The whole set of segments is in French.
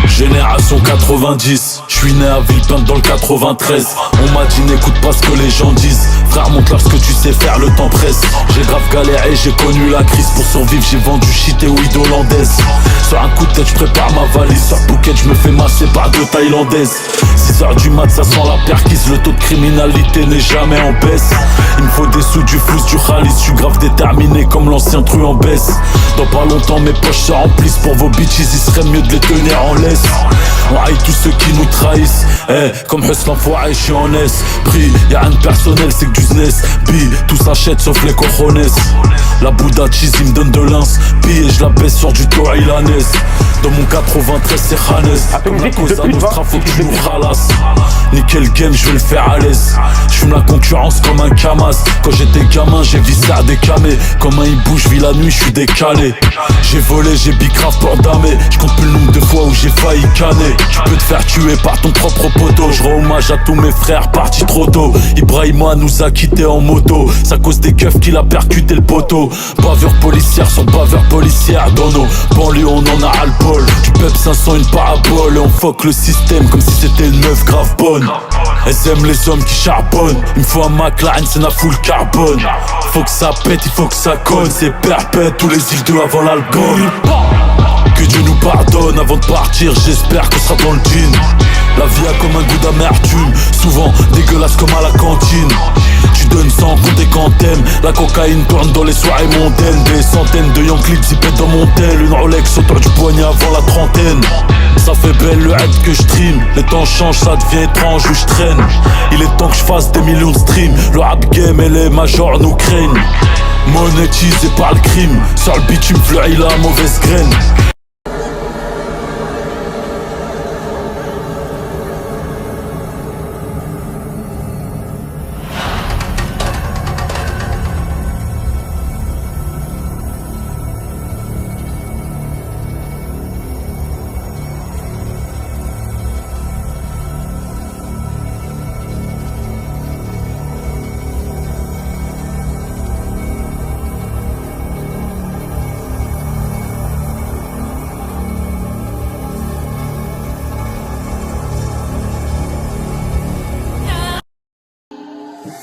Génération 90, je suis né à Villepinte dans le 93. On m'a dit n'écoute pas ce que les gens disent. Frère, montre-leur ce que tu sais faire, le temps presse. J'ai grave galéré, j'ai connu la crise. Pour survivre, j'ai vendu shit et weed hollandaise. Sur un coup de tête, je prépare ma valise. Sur Phuket, je me fais masser par deux thaïlandaises. 6h du mat, ça sent la perquise. Le taux de criminalité n'est jamais en baisse. Il me faut des sous, du flou, du khalis. Je suis grave déterminé comme l'ancien tru en baisse. Dans pas longtemps, mes poches se remplissent. Pour vos bitches, il serait mieux de les tenir en laisse. On haït tous ceux qui nous trahissent. Comme Huslan Fouaï, je suis en esprit. Y'a rien de personnel, c'est que du SNES. Tout s'achète sauf les cojones. La Bouddha cheese, il me donne de l'inspi. Et je la baisse sur du Tour Ilanès. Dans mon 93, c'est Khanes. Comme la Cosa Nostra, faut que tu nous ralasses. Nickel game, je vais le faire à l'aise. J'fume la concurrence comme un Kamaz. Quand j'étais gamin, j'ai visé à décamer. Comme un hibou, je vis la nuit, je suis décalé. J'ai volé, j'ai bicrave pour damer. Je compte plus le nombre de fois où j'ai failli canner. Tu peux te faire tuer par ton propre poteau. Je rends hommage à tous mes frères partis trop tôt. Ibrahima nous a quittés en moto. C'est à cause des keufs qu'il a percuté le poteau. Bavure policière sur bavure policière. Dans nos banlieues on en a ras le bol. Du pep 500 une parabole. Et on fuck le système comme si c'était une meuf grave bonne. Elles aiment les hommes qui charbonnent. Il me faut un McLaren, c'est la full carbone. Faut que ça pète, il faut que ça conne. C'est perpète, tous les îles de avant l'alcool. Que Dieu nous pardonne avant de partir, j'espère qu'on sera dans le jean. La vie a comme un goût d'amertume, souvent dégueulasse comme à la cantine. Tu donnes sans compter quand t'aimes. La cocaïne tourne dans les soirées mondaines. Des centaines de Yankees zippettes dans mon tel. Une Rolex autour du poignet avant la trentaine. Ça fait belle le head que je stream. Les temps changent, ça devient étrange où je traîne. Il est temps que je fasse des millions de streams. Le rap game et les majors nous craignent. Monétisé par le crime. Sur le bitume fleurit la mauvaise graine.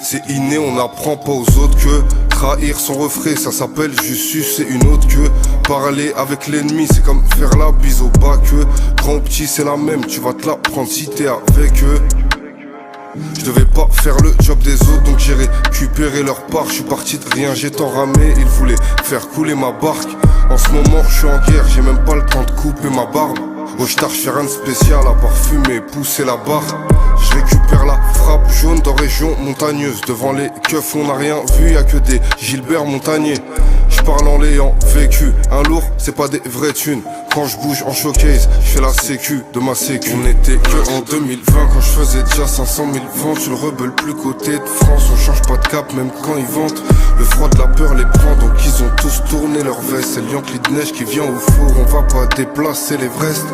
C'est inné, on n'apprend pas aux autres que trahir son refrain, ça s'appelle juste sucer une autre que parler avec l'ennemi, c'est comme faire la bise au bas que grand ou petit c'est la même, tu vas te la prendre si t'es avec eux. Je devais pas faire le job des autres, donc j'ai récupéré leur part. Je suis parti de rien, j'ai tant ramé, ils voulaient faire couler ma barque. En ce moment je suis en guerre, j'ai même pas le temps de couper ma barbe. Au star, je fais rien de spécial à part fumer, pousser la barre. Je récupère la frappe jaune dans région montagneuse. Devant les keufs on n'a rien vu, y'a que des Gilbert Montagnier. Je parle en l'ayant vécu, un lourd c'est pas des vraies thunes. Quand je bouge en showcase, je fais la sécu de ma sécu. On était que en 2020 quand je faisais déjà 500 000 ventes. Je le rebelle plus côté de France, on change pas de cap même quand ils vantent. Le froid de la peur les prend donc ils ont tous tourné leur veste. C'est le Yankee de neige qui vient au four, on va pas déplacer l'Everest.